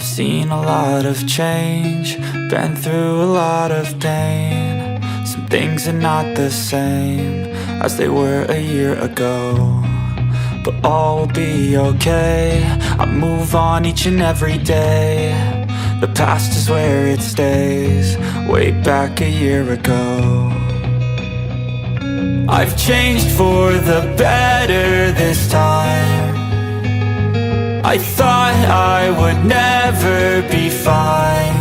I've seen a lot of change, been through a lot of pain. Some things are not the same as they were a year ago, but all will be okay. I move on each and every day. The past is where it stays, way back a year ago. I've changed for the better this time. I thought I would never be fine.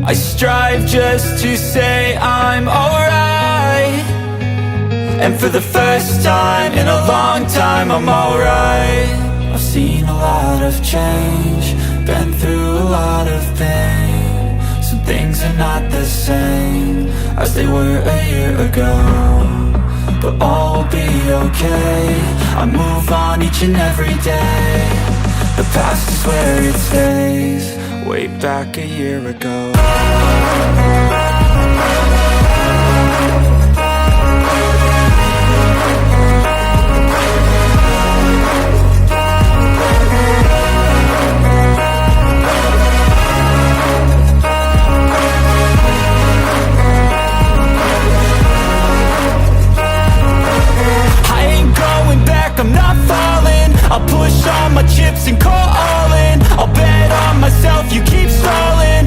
I strive just to say I'm alright, and for the first time in a long time I'm alright. I've seen a lot of change, been through a lot of pain. Some things are not the same as they were a year ago, but all will be okay. I move on each and every day. The past is where it stays, way back a year ago.